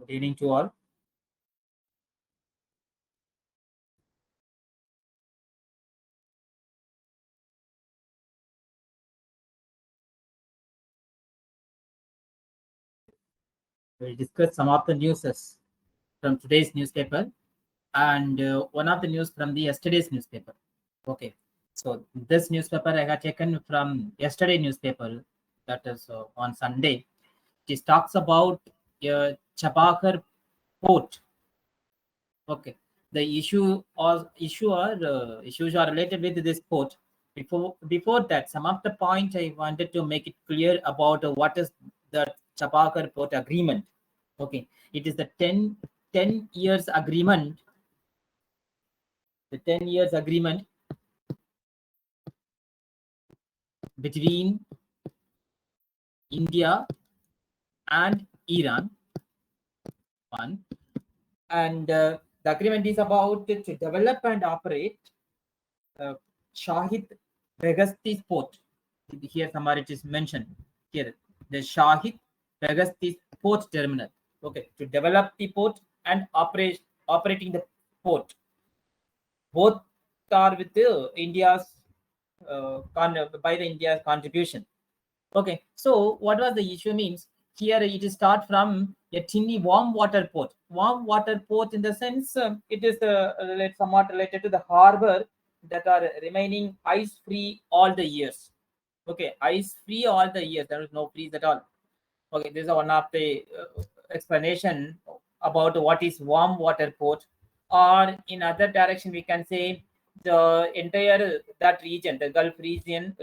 Good evening to all. We'll discuss some of the news from today's newspaper and one of the news from the yesterday's newspaper. Okay, so this newspaper I have taken from yesterday newspaper, that is on Sunday. It talks about Chabahar port. Okay, the issues are related with this port. Before that, some of the point I wanted to make it clear about what is the Chabahar port agreement. Okay, it is the 10 years agreement. The 10 years agreement between India and Iran. One, and the agreement is about to develop and operate Shahid Begasti port. Here somewhere it is mentioned here, the Shahid Begasti port terminal. Okay, to develop the port and operating the port. Both are with the India's by the India's contribution. Okay, so what was the issue means? Here it is start from a tiny warm water port. Warm water port in the sense it is somewhat related to the harbor that are remaining ice free all the years. Okay, ice free all the years. There is no freeze at all. Okay, this is one of the explanation about what is warm water port. Or in other direction, we can say the entire that region, the Gulf region,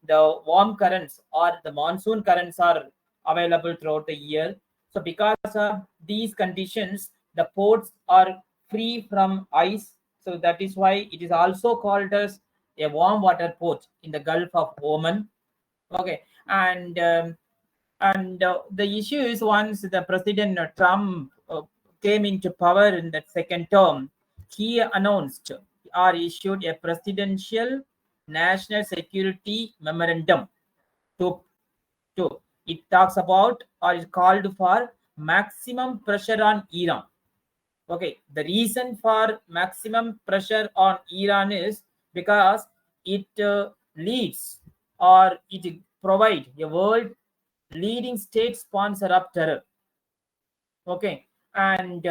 the warm currents or the monsoon currents are available throughout the year. So because of these conditions, the ports are free from ice. So that is why it is also called as a warm water port in the Gulf of Oman. Okay, and the issue is once the President Trump came into power in that second term, he announced or issued a presidential national security memorandum to it talks about or is called for maximum pressure on Iran. Okay, the reason for maximum pressure on Iran is because it leads or it provide a world leading state sponsor of terror. Okay, and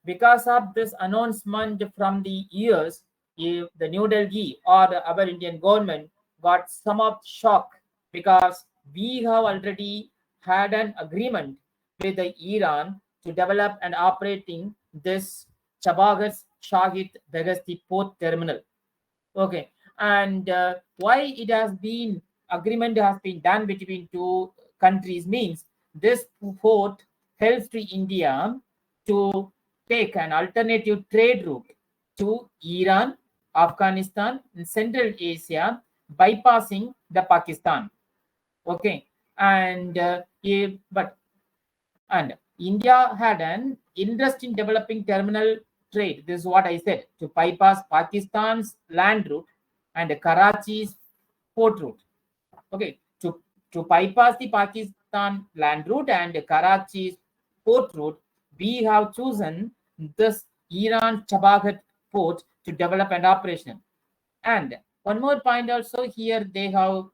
because of this announcement from the years, if the New Delhi or our Indian government got some of shock because we have already had an agreement with the Iran to develop and operating this Chabahar Shahid Begasti port terminal. Okay, and why it has been agreement has been done between two countries means this port helps to India to take an alternative trade route to Iran, Afghanistan, and Central Asia, bypassing the Pakistan. Okay, and and India had an interest in developing terminal trade. This is what I said, to bypass Pakistan's land route and Karachi's port route. Okay, to bypass the Pakistan land route and Karachi's port route, we have chosen this Iran Chabahar port to develop and operation. And one more point also here they have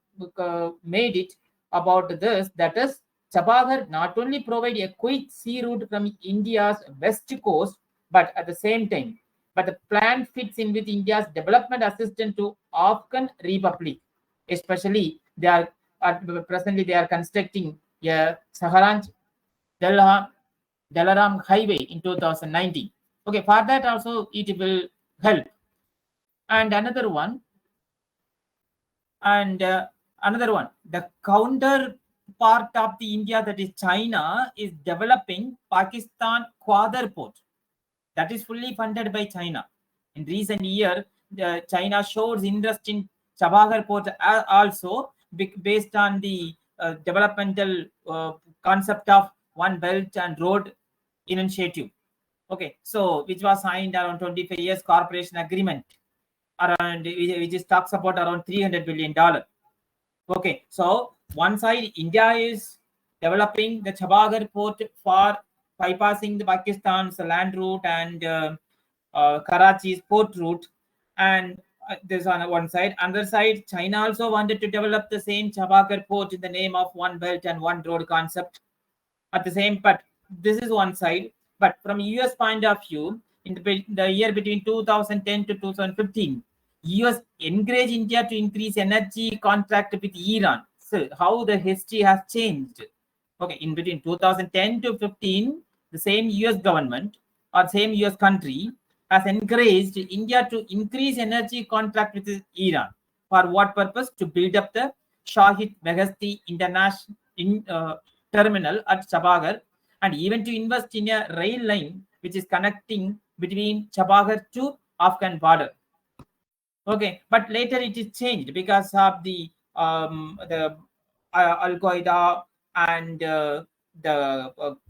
made it about this, that is Chabahar not only provide a quick sea route from India's west coast, but at the same time, but the plan fits in with India's development assistance to Afghan Republic. Especially, they are presently they are constructing a Saharanj Dalaram highway in 2019. Okay, for that also it will help. And another one, the counter part of the India, that is China, is developing Pakistan Kwadar port that is fully funded by China. In recent year, China shows interest in Chabahar port also based on the developmental concept of One Belt and Road initiative. Okay, so which was signed around 25 years cooperation agreement, around which is talks about around $300 billion. Okay, so one side India is developing the Chabahar port for bypassing the Pakistan's land route and Karachi's port route. And this on one side. Other side, China also wanted to develop the same Chabakar port in the name of one belt and one road concept. At the same, but this is one side. But from US point of view, in the year between 2010 to 2015, US encouraged India to increase energy contract with Iran. So how the history has changed. Okay, in between 2010 to 15, the same US government or same US country has encouraged India to increase energy contract with Iran. For what purpose? To build up the Shahid Beheshti International terminal at Chabagar, and even to invest in a rail line which is connecting between Chabagar to Afghan border. Okay, but later it is changed because of the Al Qaeda and the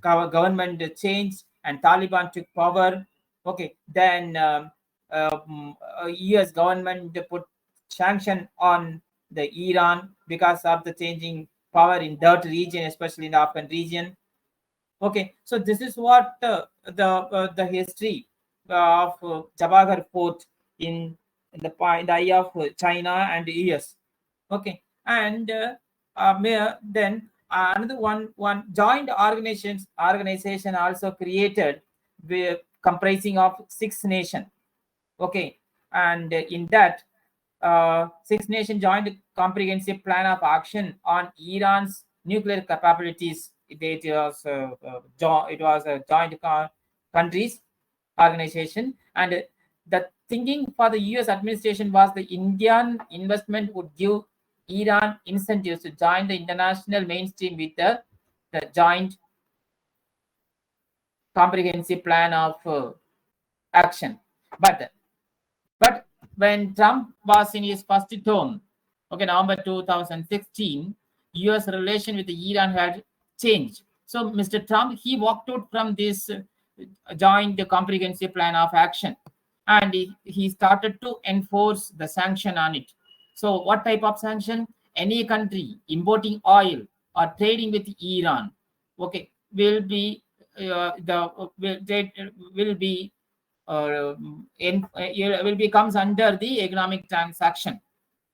government changed and Taliban took power. Okay, then US government put sanction on the Iran because of the changing power in that region, especially in the Afghan region. Okay, so this is what the history of Chabagar Fort in the eye of China and US. Okay, and then another one joint organization also created with comprising of 6 nations. Okay, and in that 6 nation joint comprehensive plan of action on Iran's nuclear capabilities. It was a joint countries organization, and the thinking for the US administration was the Indian investment would give Iran incentives to join the international mainstream with the joint comprehensive plan of action. But when Trump was in his first term, okay, November 2016, US relation with Iran had changed. So Mr. Trump, he walked out from this joint comprehensive plan of action, and he started to enforce the sanction on it. So what type of sanction? Any country importing oil or trading with Iran, okay, will be will be will becomes under the economic transaction,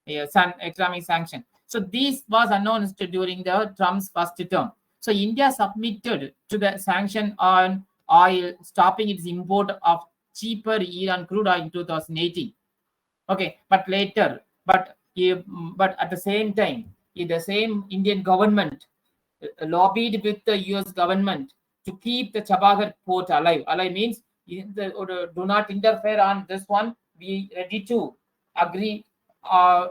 economic sanction. So this was announced during the Trump's first term. So India submitted to the sanction on oil, stopping its import of cheaper Iran crude oil in 2018. Okay, but later, but at the same time, the same Indian government lobbied with the US government to keep the Chabagar port alive. Alive means do not interfere on this one. Be ready to agree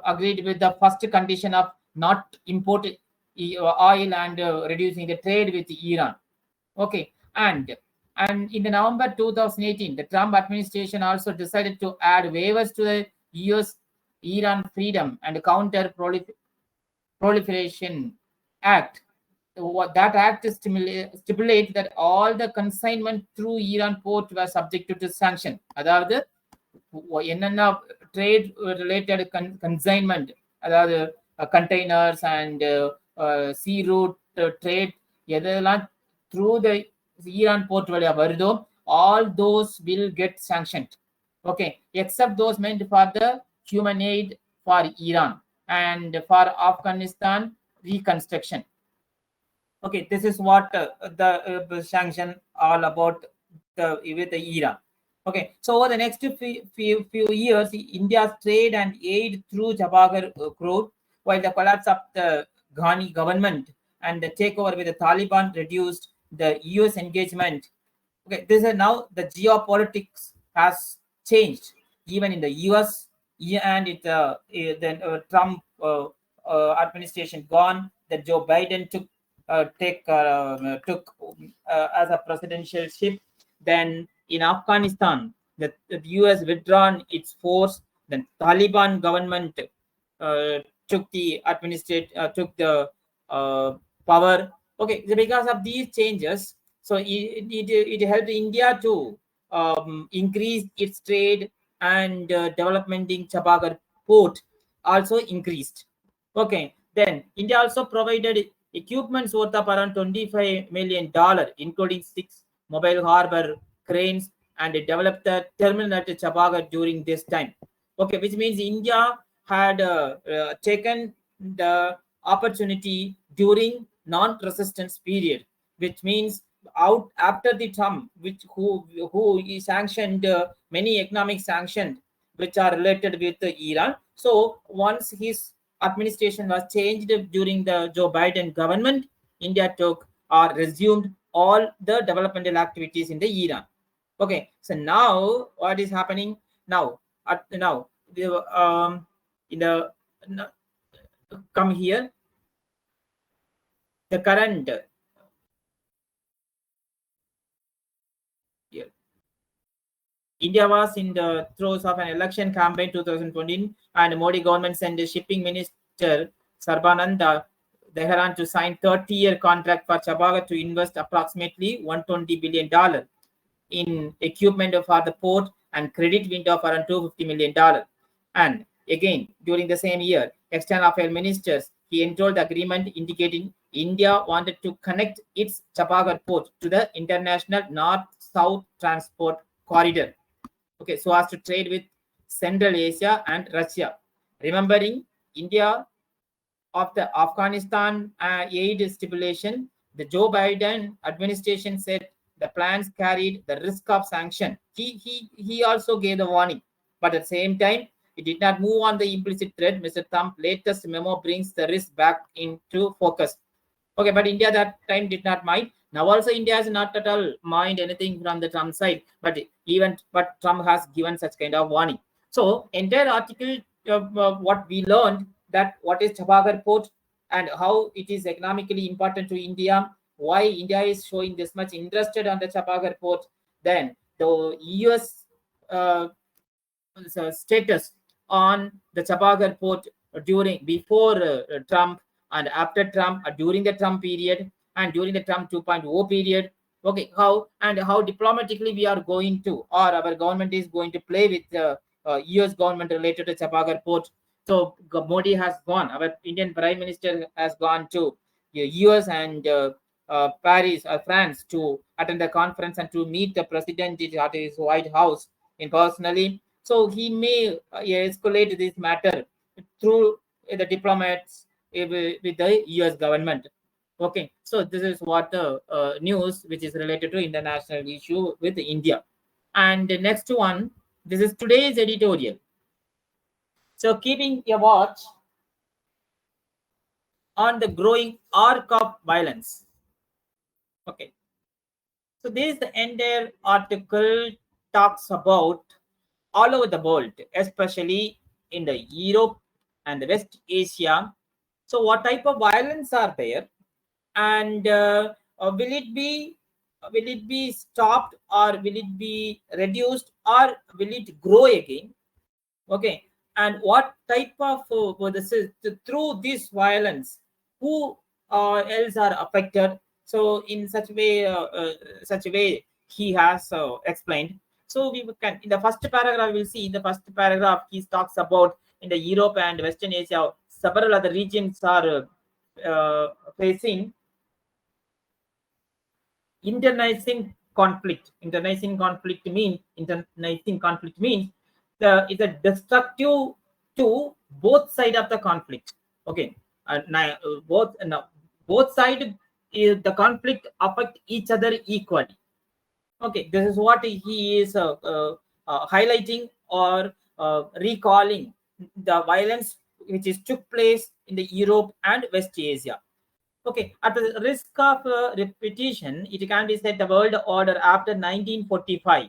agreed with the first condition of not importing oil and reducing the trade with Iran. Okay, and in the November 2018, the Trump administration also decided to add waivers to the US Iran Freedom and Counter Proliferation Act. What that act stipulates that all the consignment through Iran port were subjected to sanction. அதாவது என்னென்ன trade related consignment, அதாவது containers and sea route trade எதெல்லாம் through the Iran port வழியா வருதோ all those will get sanctioned. Okay, except those meant for the human aid for Iran and for Afghanistan reconstruction. Okay, this is what the sanction all about with the Iran. Okay, so over the next few years, India's trade and aid through Chabagar grew, while the collapse of the Ghani government and the takeover with the Taliban reduced the US engagement. Okay, this is now the geopolitics has changed even in the US, and then Trump administration gone, that Joe Biden took as a presidential ship. Then in Afghanistan, the US withdrawn its force. Then Taliban government took the power. Okay, so because of these changes, so it helped India to increase its trade, and development in Chabagar port also increased. Okay, then India also provided equipments worth of around $25 million, including mobile harbor, cranes, and developed the terminal at Chapagar during this time. Okay, which means India had taken the opportunity during non-resistance period, which means out after the Trump, which who sanctioned many economic sanctions which are related with Iran. So once his administration was changed during the Joe Biden government, India took or resumed all the developmental activities in the Iran. Okay, so now what is happening now? Now in the come here the current here. India was in the throes of an election campaign 2020, and Modi government sent the shipping minister Sarbananda Deharan to sign 30-year contract for Chabaga to invest approximately $120 billion in equipment for the port and credit window of around $250 million. And again, during the same year, external affairs ministers, he enrolled the agreement indicating India wanted to connect its Chapagar port to the international north-south transport corridor. Okay, so as to trade with Central Asia and Russia. Remembering India of the Afghanistan aid stipulation, the Joe Biden administration said the plans carried the risk of sanction. He also gave the warning, but at the same time, it did not move on the implicit threat. Mr. Trump's latest memo brings the risk back into focus. Okay, but India that time did not mind. Now also India has not at all mind anything from the Trump side, but Trump has given such kind of warning. So entire article what we learned that what is Chapagar port and how it is economically important to India, why India is showing this much interested on the Chapagar port, then the US status on the Chapagar port before Trump and after Trump, during the Trump period and during the Trump 2.0 period. Okay, how diplomatically we are going to, or our government is going to play with the US government related to Chapagar port. So Modi has gone, our Indian Prime Minister has gone to the US and Paris or France to attend the conference and to meet the president at his White House in personally. So he may escalate this matter through the diplomats with the US government. Okay, so this is what the news which is related to international issue with India. And the next one, this is today's editorial. So keeping a watch on the growing arc of violence. Okay, so this the entire article talks about all over the world, especially in the Europe and the West Asia. So what type of violence are there, and will it be stopped, or will it be reduced, or will it grow again? Okay, and what type of this is through this violence, who else are affected? So in such a way he has explained. So we can, in the first paragraph, we'll see in the first paragraph he talks about in the Europe and Western Asia, several other regions are facing internalizing conflict. Internalizing conflict means is a destructive to both side of the conflict. Okay, both side is the conflict affect each other equally. Okay, this is what he is highlighting or recalling the violence which is took place in the Europe and West Asia. Okay, at the risk of repetition, it can be said the world order after 1945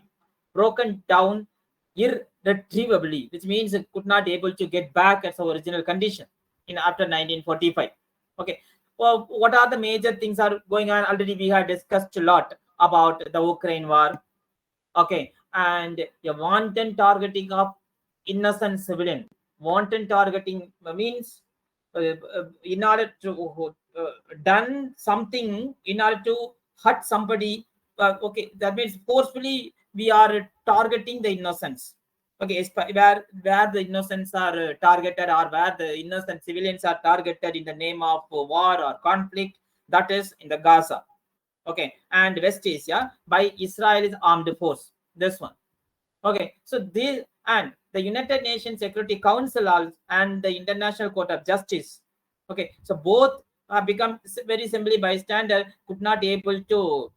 broken down irretrievably, which means it could not able to get back its original condition in after 1945. Okay, well, what are the major things are going on? Already we have discussed a lot about the Ukraine war. Okay, and a wanton targeting of innocent civilian. Wanton targeting means in order to done something in order to hurt somebody. Okay, that means forcefully we are targeting the innocents. Okay, where the innocents are targeted, or where the innocent civilians are targeted in the name of war or conflict, that is in the Gaza. Okay, and West Asia by Israel's armed force. This one. Okay, so this and the United Nations Security Council and the International Court of Justice. Okay, so both become very simply bystander, could not able to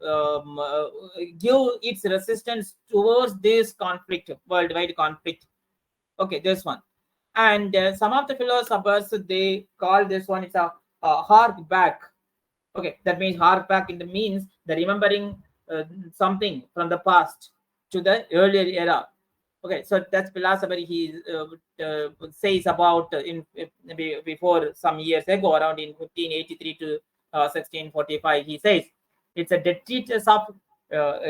give its resistance towards this conflict, worldwide conflict. Okay, this one. And some of the philosophers, they call this one, it's a hark back. Okay, that means hark back in the means the remembering something from the past to the earlier era. Okay, so that's philosophy he says about before some years ago, around in 1583 to 1645. He says it's a detritus of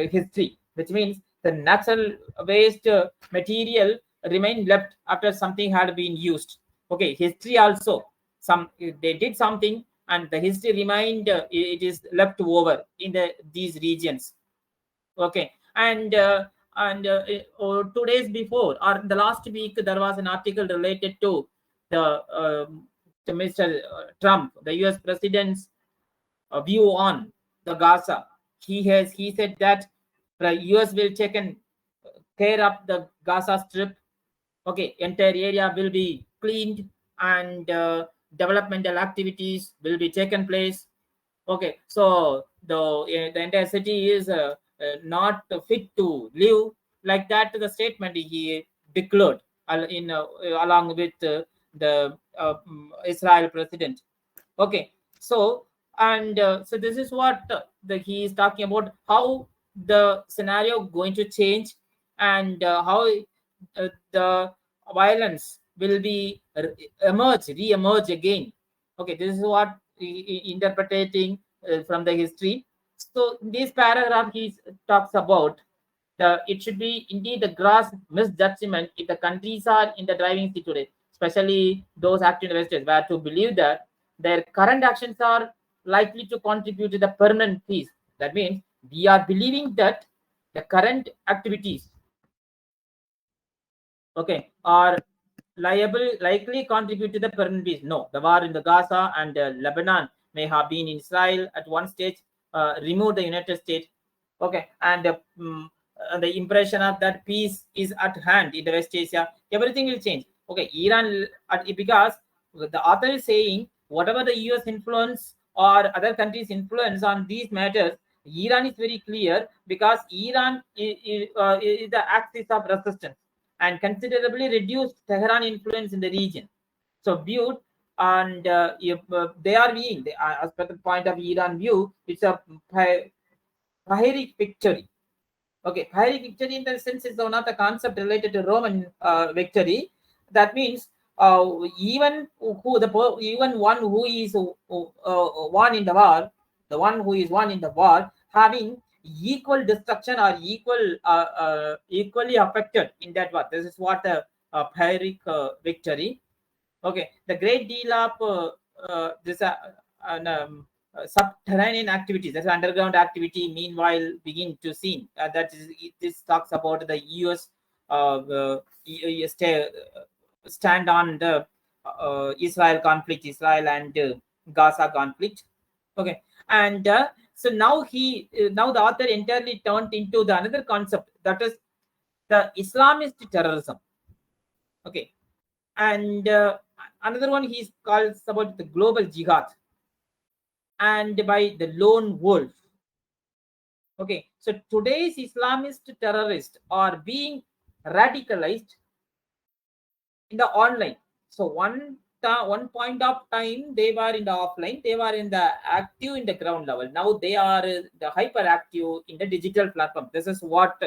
history, which means the natural waste material remained left after something had been used. Okay, history also, some they did something and the history remained, it is left over in these regions. Okay, and 2 days before or the last week there was an article related to to Mr. Trump, the US president's view on the Gaza. He said that the US will take care of the Gaza Strip. Okay, entire area will be cleaned and developmental activities will be taken place. Okay, so the entire city is not fit to live, like that. The statement he declared in along with the Israel president. Okay, so and so this is what he is talking about, how the scenario going to change and how the violence will be re-emerge again. Okay, this is what interpreting from the history. So in this paragraph he talks about it should be indeed the gross misjudgment if the countries are in the driving seat today, especially those active investors, were to believe that their current actions are likely to contribute to the permanent peace. That means we are believing that the current activities, okay, are likely contribute to the permanent peace. No, the war in the Gaza and Lebanon may have been in Israel at one stage, removed the United States. Okay, and the impression of that peace is at hand in the West Asia, everything will change. Okay, Iran, because the author is saying whatever the US influence or other countries influence on these matters, Iran is very clear because Iran is the axis of resistance and considerably reduced Tehran influence in the region. So viewed and if they are being, as per the point of Iran view, it's a Pyrrhic victory. Okay, Pyrrhic victory in the sense is one of the concept related to Roman victory. That means even one who is won in the war, the one who is won in the war, having equal destruction or equally affected in that war. This is what the Pyrrhic victory. Okay, the great deal of this subterranean activities, that's underground activity, meanwhile begin to seen. That is, this talks about the US stand on the Israel conflict, Israel and Gaza conflict. Okay, and so now now the author entirely turned into the another concept, that is the Islamist terrorism. Okay, and another one he calls about the global jihad and by the lone wolf. Okay, so today's Islamist terrorists are being radicalized in the online. So one point of time they were in the offline, they were in the active in the ground level. Now they are the hyperactive in the digital platform. This is what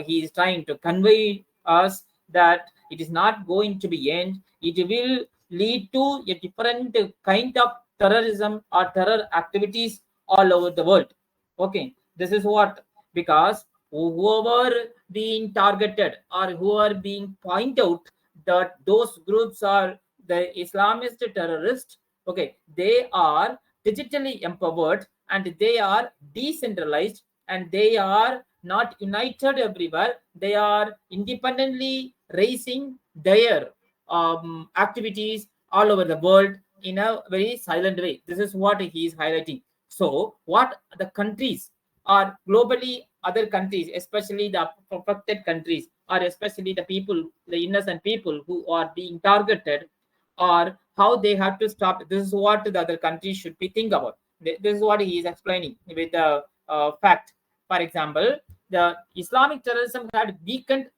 he is trying to convey us, that it is not going to be end. It will lead to a different kind of terrorism or terror activities all over the world. Okay, this is what, because whoever being targeted or who are being pointed out that those groups are the Islamist terrorists, okay, they are digitally empowered and they are decentralized and they are not united everywhere. They are independently raising their activities all over the world in a very silent way. This is what he is highlighting. So what the countries are globally, other countries, especially the affected countries, or especially the people, the innocent people who are being targeted, or how they have to stop. This is what the other countries should be think about. This is what he is explaining with the fact. For example, the Islamic terrorism had weakened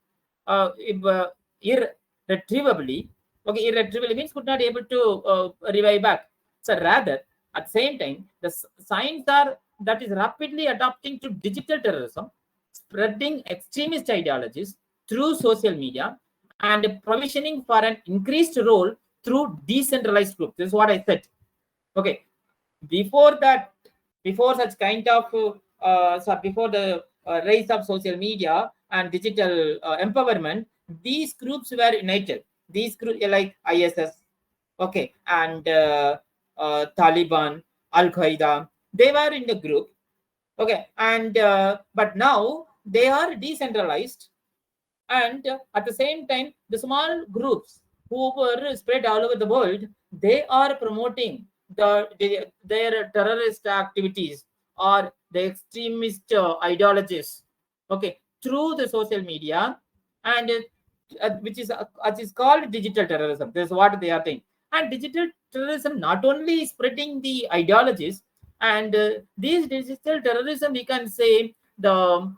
irretrievably. Okay, irretrievably means could not able to revive back. So rather, at the same time, the signs are that is rapidly adapting to digital terrorism, spreading extremist ideologies through social media, and provisioning for an increased role through decentralized groups. This is what I said. Okay, before that, before such kind of before the rise of social media and digital empowerment, these groups were united. These groups like ISS, okay, and Taliban, Al Qaeda, they were in the group, okay, and but now they are decentralized, and at the same time the small groups who were spread all over the world, they are promoting their terrorist activities or the extremist ideologies, okay, through the social media, and which is called digital terrorism. This is what they are saying. And digital terrorism not only spreading the ideologies, and these digital terrorism, we can say the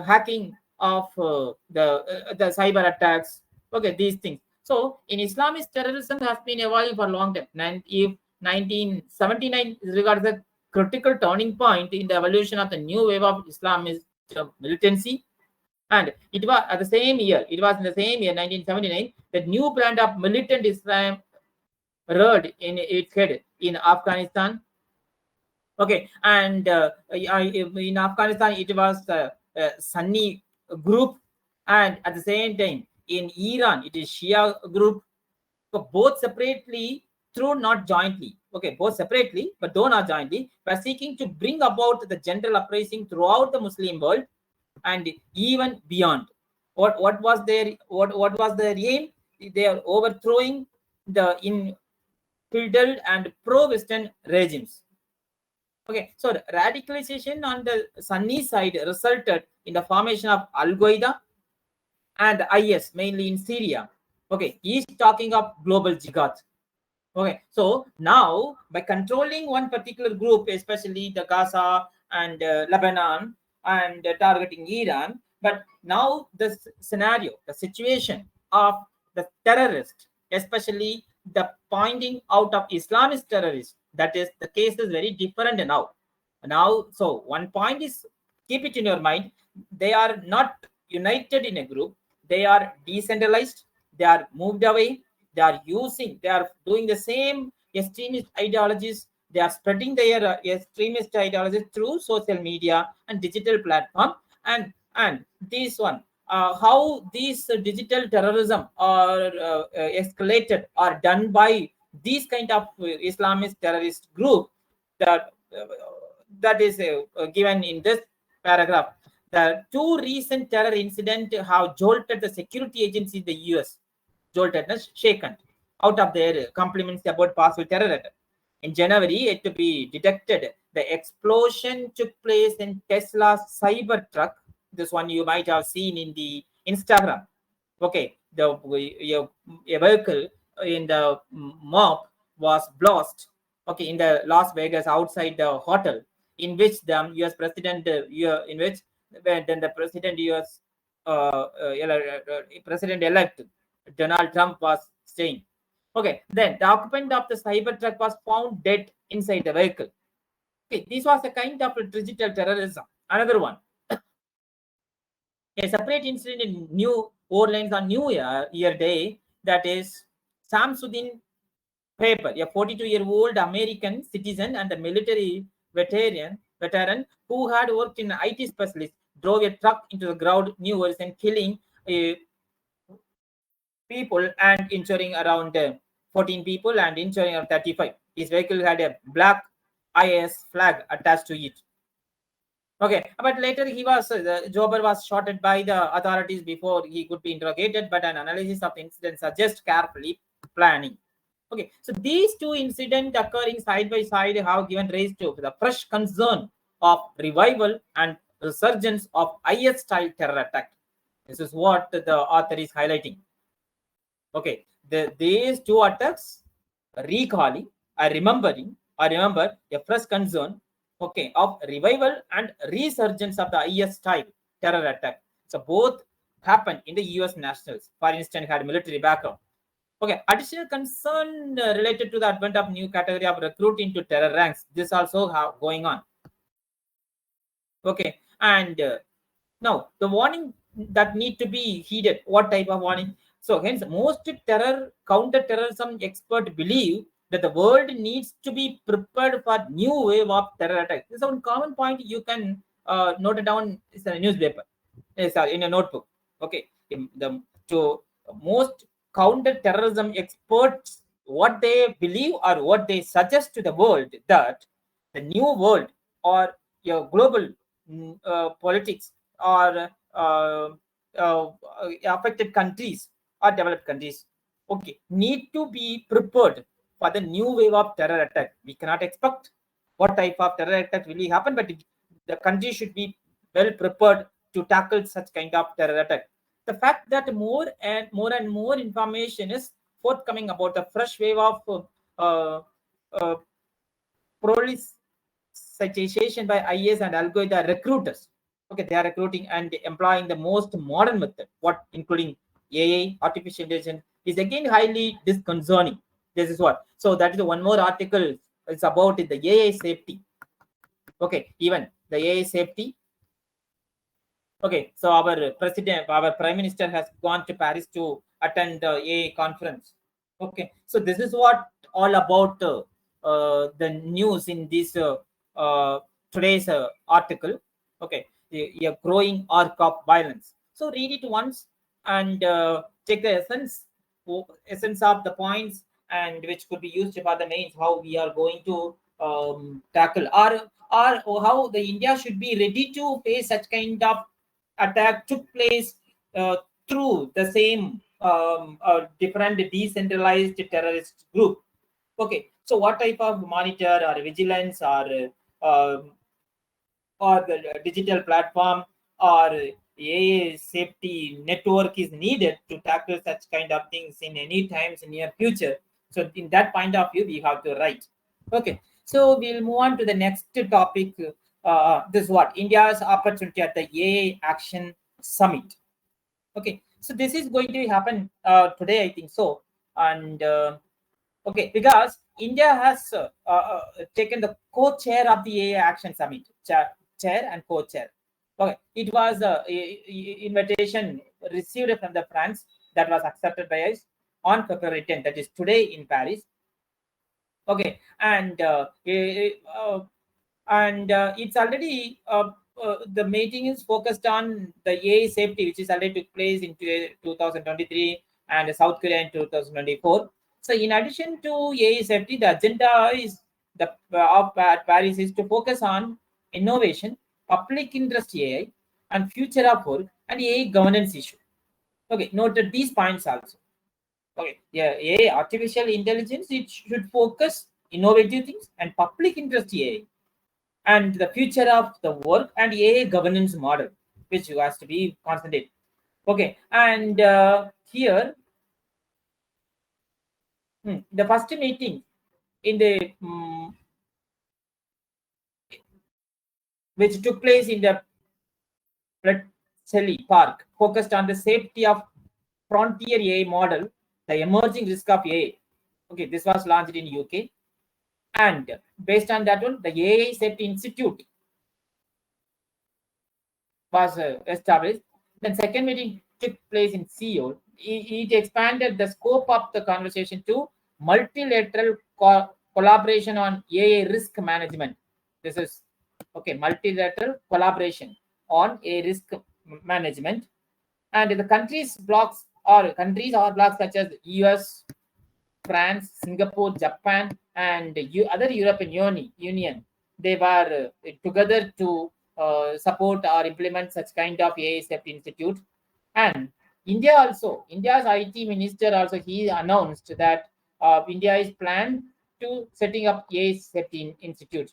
hacking of the cyber attacks, okay, these things. So in Islamist terrorism has been evolving for a long time. And if 1979 is regarded as a critical turning point in the evolution of the new wave of Islamist militancy. And it was at the same year, it was in the same year, 1979, the new brand of militant Islam reared in its head in Afghanistan. Okay, and in Afghanistan, it was a Sunni group, and at the same time, in Iran, it is Shia group. So both separately, through not jointly. Okay, both separately, but though not jointly, were seeking to bring about the general uprising throughout the Muslim world and even beyond. What was their what was their aim? They are overthrowing the infidel and pro-Western regimes. Okay, so radicalization on the Sunni side resulted in the formation of Al Qaeda and IS, mainly in Syria. Okay, he's talking of global jihad. Okay, so now by controlling one particular group, especially the Gaza and Lebanon, and targeting Iran, but now the scenario, the situation of the terrorist, especially the pointing out of Islamist terrorists, that is the case is very different now. Now, so one point is, keep it in your mind, they are not united in a group, they are decentralized, they are moved away, they are doing the same extremist ideologies, they are spreading their extremist ideologies through social media and digital platform. And this one, how these digital terrorism are escalated or done by these kind of Islamist terrorist group, that that is given in this paragraph. The two recent terror incidents have jolted the security agency in the US, jolted, shaken out of their compliments about possible terror attack. In January, it to be detected. The explosion took place in Tesla's Cybertruck. This one you might have seen in the Instagram. Okay, a vehicle in the mob was blast. Okay, in the Las Vegas outside the hotel, in which the U.S. president, in which then the president U.S. President-elect Donald Trump was staying. Okay, then the occupant of the Cybertruck was found dead inside the vehicle. Okay, this was a kind of digital terrorism. Another one, a separate incident in New Orleans on New Year Day, that is Samsudin Paper, a 42-year-old American citizen and a military veteran who had worked in IT specialist, drove a truck into the ground New Orleans and killing people and injuring around 14 people and injuring around 35. His vehicle had a black IAS flag attached to it. Okay, but later the jobber was shot by the authorities before he could be interrogated, but an analysis of the incident suggests carefully planning. Okay, so these two incidents occurring side by side have given rise to the fresh concern of revival and resurgence of IS style terror attack. This is what the author is highlighting. Okay, these two attacks recalling I remember a fresh concern, okay, of revival and resurgence of the IS style terror attack. So both happened in the US nationals, for instance, had military background. Okay, additional concern related to the advent of new category of recruit into terror ranks. This also going on. Okay, and now the warning that need to be heeded. What type of warning? So hence, most counter-terrorism experts believe that the world needs to be prepared for new wave of terror attack. This is one common point you can note it down. It's a newspaper. Sorry, in a notebook. Okay, to most counter-terrorism experts, what they believe or what they suggest to the world that the new world or your global politics or affected countries or developed countries, okay, need to be prepared for the new wave of terror attack. We cannot expect what type of terror attack will happen, but the country should be well prepared to tackle such kind of terror attack. The fact that more information is forthcoming about the fresh wave of uh, proliferation by IAS and Al Qaeda recruiters. Okay, they are recruiting and employing the most modern method, what including AI, artificial intelligence, is again highly disconcerting. This is what. So that is one more article. It's about the AI safety. Okay, even the AI safety. Okay, so our prime minister has gone to Paris to attend the AI conference. Okay, so this is what all about the news in this today's article. Okay, a growing arc of violence. So read it once and take the essence of the points, and which could be used for the mains how we are going to tackle or how the India should be ready to face such kind of attack took place through the same different decentralized terrorist group. Okay, so what type of monitor or vigilance or the digital platform or AI safety network is needed to tackle such kind of things in any times in near future. So in that point of view, we have to write. Okay, so we'll move on to the next topic. This is what India's opportunity at the AI Action Summit. Okay, so this is going to happen today, I think so. And okay, because India has taken the co-chair of the AI Action Summit, chair and co-chair. Okay, it was invitation received from the France that was accepted by us on February 10th, that is today in Paris. Okay, and it's already the meeting is focused on the AI safety, which is already took place in 2023 and South Korea in 2024. So in addition to AI safety, the agenda is the of Paris is to focus on innovation, public interest AI, and future of work and AI governance issue. Okay, noted these points also. Okay, yeah, AI, artificial intelligence, it should focus innovative things and public interest AI and the future of the work and AI governance model, which has to be concentrated. Okay, and here the first meeting in the which took place in the Selly Park focused on the safety of frontier AI model, the emerging risk of AI. Okay, this was launched in UK, and based on that one, the AI Safety Institute was established. Then second meeting took place in Seoul. It expanded the scope of the conversation to multilateral collaboration on AI risk management. This is okay, multilateral collaboration on a risk management, and the countries or blocks such as US, France, Singapore, Japan, and other European Union, they were together to support or implement such kind of AI Safety Institute. And India also, India's IT minister also, he announced that India is planned to setting up a safety institute,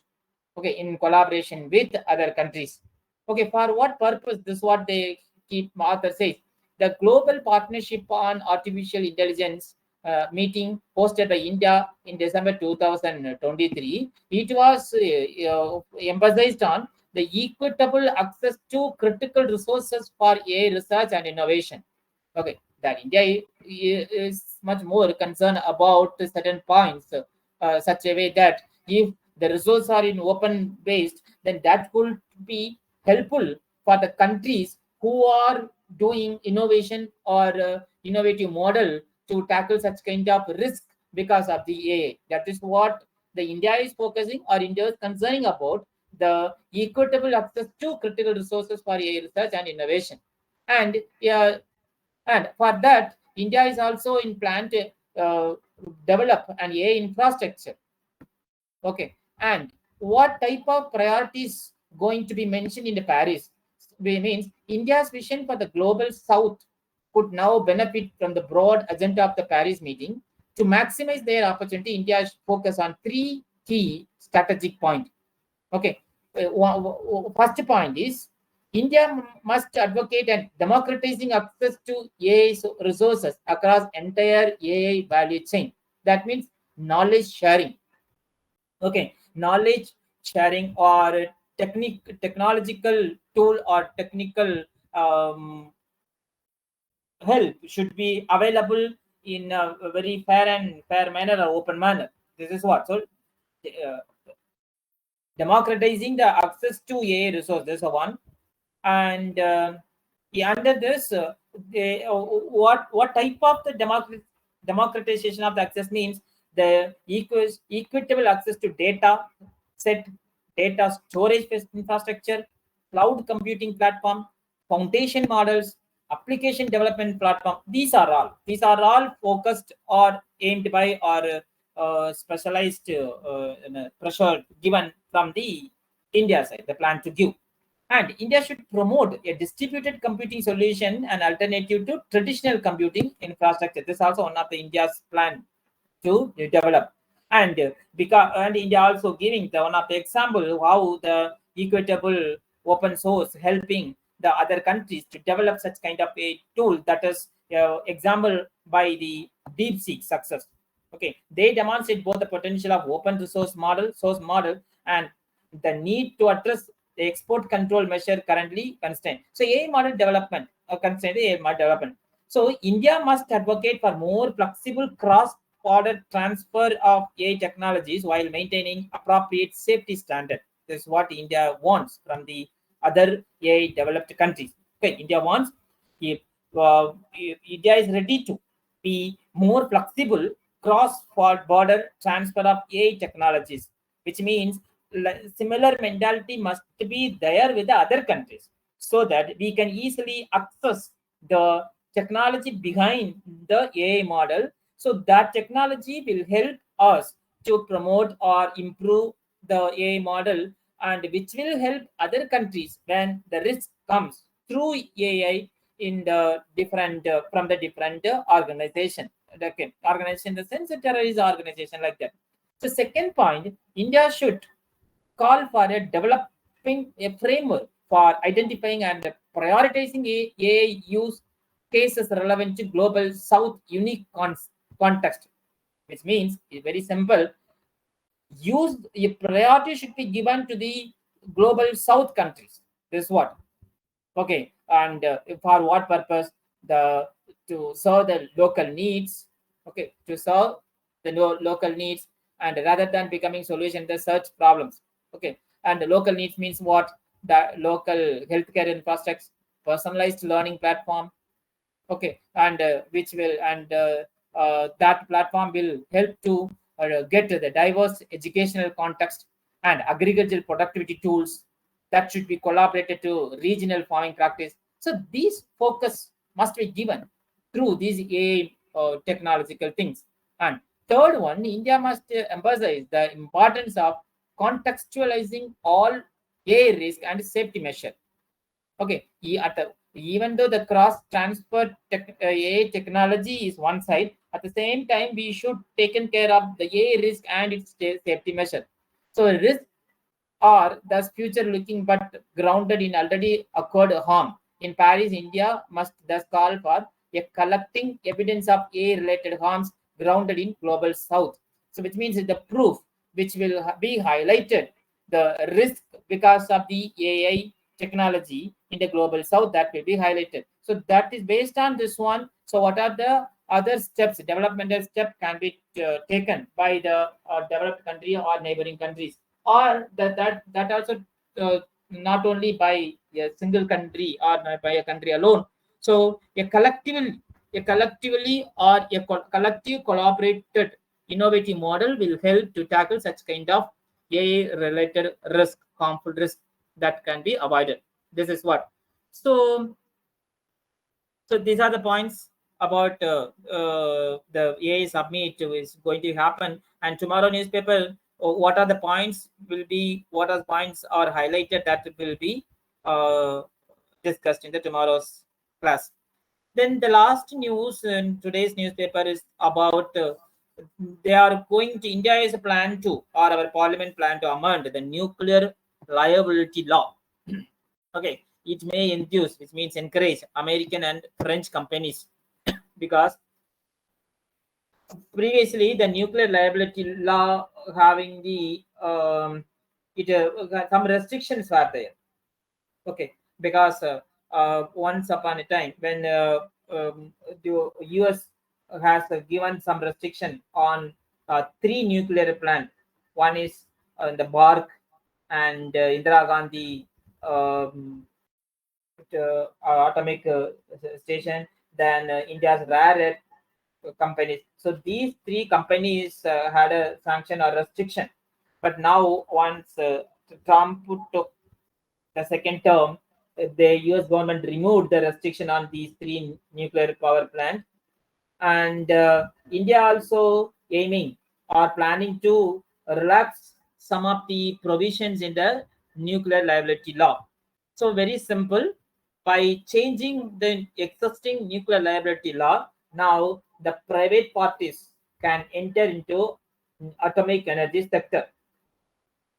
okay, in collaboration with other countries. Okay, for what purpose? This is what they keep author says. The global partnership on artificial intelligence meeting hosted by India in December 2023. It was emphasized on the equitable access to critical resources for AI research and innovation. Okay, that India is much more concerned about certain points, such a way that if the resources are in open based, then that could be helpful for the countries who are doing innovation or innovative model to tackle such kind of risk because of the AI. That is what the India is focusing, or India is concerning about, the equitable access to critical resources for AI research and innovation. And and for that, India is also in plan to develop an AI infrastructure. Okay. And what type of priorities going to be mentioned in the Paris? Means India's vision for the global South could now benefit from the broad agenda of the Paris meeting. To maximize their opportunity, India should focus on three key strategic points. Okay. First point is India must advocate and democratizing access to AI resources across entire AI value chain. That means knowledge sharing. Okay, knowledge sharing or technological tool or technical help should be available in a very fair manner or open manner. This is what. So uh, democratizing the access to AI resources are one. And under this, what type of the democratization of the access means? The equitable access to data set, data storage infrastructure, cloud computing platform, foundation models, application development platform. These are all focused or aimed by or specialized pressure given from the India side, the plan to give. And India should promote a distributed computing solution and alternative to traditional computing infrastructure. This is also one of the India's plan to develop. And because India also giving the one of the example how the equitable open source helping the other countries to develop such kind of a tool, that is example by the DeepSeek success. Okay, they demonstrate both the potential of open resource model, source model, and the need to address the export control measure currently constrained. So AI model development, constrained AI model development. So India must advocate for more flexible cross-border transfer of AI technologies while maintaining appropriate safety standard. This is what India wants from the other AI developed countries. Okay, India wants, if India is ready to be more flexible cross-border transfer of AI technologies, which means similar mentality must be there with the other countries so that we can easily access the technology behind the AI model. So that technology will help us to promote or improve the AI model, and which will help other countries when the risk comes through AI in the different from the different organization. Okay, organization in the sense a terrorist organization like that. So second point, India should call for a developing a framework for identifying and prioritizing AI use cases relevant to global South unique context, which means it's very simple. Use a priority should be given to the global South countries. This is what. Okay, and for what purpose? The to serve the local needs. Okay, to serve the local needs, and rather than becoming solution to search problems. Okay, and the local needs means what? The local healthcare infrastructure, personalized learning platform. Okay, and which will and that platform will help to get the diverse educational context and agricultural productivity tools that should be collaborated to regional farming practice. So these focus must be given through these AI technological things. And third one, India must emphasize the importance of contextualizing all AI risk and safety measure. Okay, even though the cross transfer AI technology is one side, At the same time, we should taken care of the AI risk and its safety measure. So risk are thus future looking but grounded in already occurred harm. In Paris, India must thus call for a collecting evidence of AI related harms grounded in global south. So which means the proof which will be highlighted the risk because of the AI technology in the global south, that will be highlighted. So that is based on this one. So what are the other steps, developmental step can be taken by the developed country or neighboring countries, or that also not only by a single country or by a country alone. So a collectively or a collective collaborated innovative model will help to tackle such kind of AI related risk, harmful risk that can be avoided. This is what. So these are the points about the AI summit is going to happen, and tomorrow newspaper. What are the points will be? What are the points are highlighted that will be discussed in the tomorrow's class. Then the last news in today's newspaper is about they are going to India is a plan to, or our parliament plan to amend the nuclear liability law. Okay, it may induce, which means encourage American and French companies because previously the nuclear liability law having the some restrictions were there. Okay, because once upon a time when the US has given some restriction on three nuclear plants. One is the Bark and Indira Gandhi atomic station, then India's rare earth companies. So these three companies had a sanction or restriction. But now, once Trump took the second term, the US government removed the restriction on these three nuclear power plants. And India also aiming or planning to relax some of the provisions in the nuclear liability law. So very simple, by changing the existing nuclear liability law, now the private parties can enter into atomic energy sector.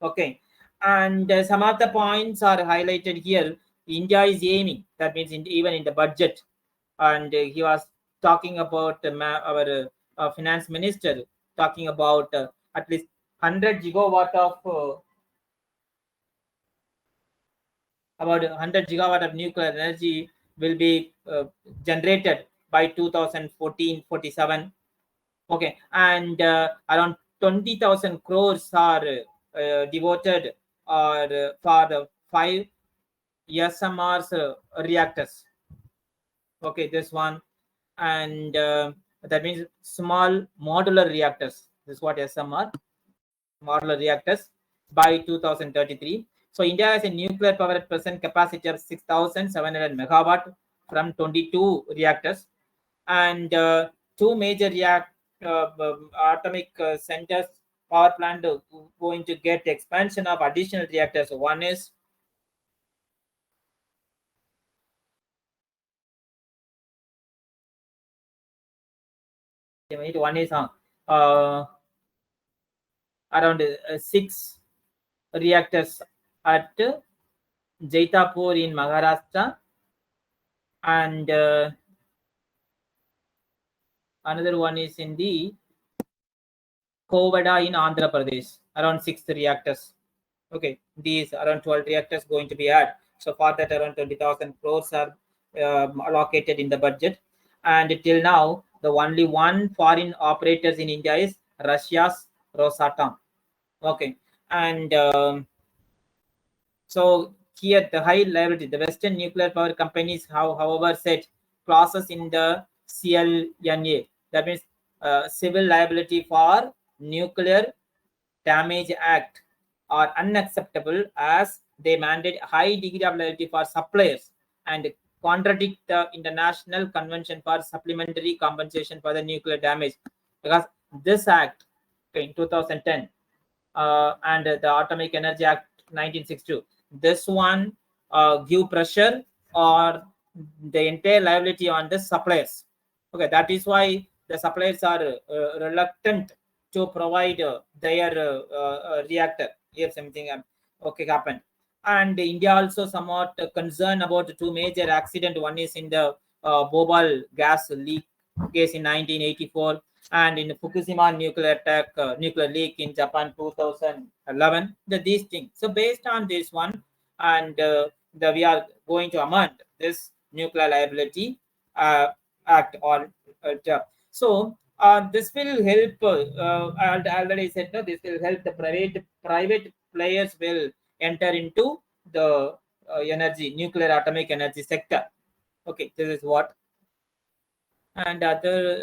Okay, and some of the points are highlighted here. India is aiming, that means even in the budget, and he was talking about our finance minister talking about at least 100 gigawatt of about 100 gigawatt of nuclear energy will be generated by 2014-47. Okay, and around 20,000 crores are devoted or for the 5 SMRs reactors. Okay, this one, and that means small modular reactors. This is what SMR, modular reactors, by 2033. So India has a nuclear power at present capacity of 6,700 megawatt from 22 reactors, and two major atomic centers power plant going to get expansion of additional reactors. One is around 6 reactors at Jaitapur in Maharashtra, and another one is in the Kovada in Andhra Pradesh, around 6 reactors. Okay, these around 12 reactors going to be added. So for that, around 20,000 crores are allocated in the budget. And till now, the only one foreign operators in India is Russia's Rosatom. Okay, and so here the high liability, the Western nuclear power companies have, however, set clauses in the CLNA, that means civil liability for nuclear damage act, are unacceptable as they mandate high degree of liability for suppliers and contradict the International Convention for Supplementary Compensation for the Nuclear Damage, because this act in 2010 and the Atomic Energy Act 1962, this one give pressure or the entire liability on the suppliers. Okay, that is why the suppliers are reluctant to provide their reactor if something okay happen. And India also somewhat concerned about two major accident. One is in the Bhopal gas leak case in 1984, and in Fukushima nuclear attack, nuclear leak in Japan 2011. These things. So based on this one, and we are going to amend this nuclear liability act or so this will help. I already said that this will help the private players will enter into the energy, nuclear atomic energy sector. Okay, this is what. And other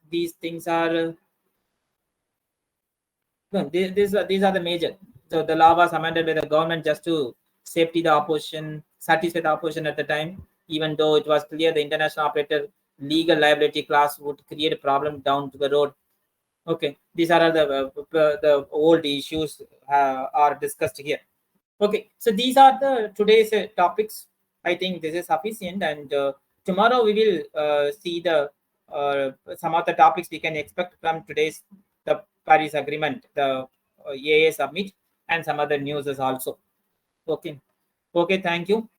these things are no, these are the major. So the law was amended by the government just to safety the opposition, satisfy the opposition at the time, even though it was clear the international operator legal liability class would create a problem down to the road. Okay, these are the old issues are discussed here. Okay, so these are the today's topics. I think this is sufficient, and tomorrow we will see the some of the topics we can expect from today's the Paris Agreement, the IAS summit, and some other news also. Okay, okay, thank you.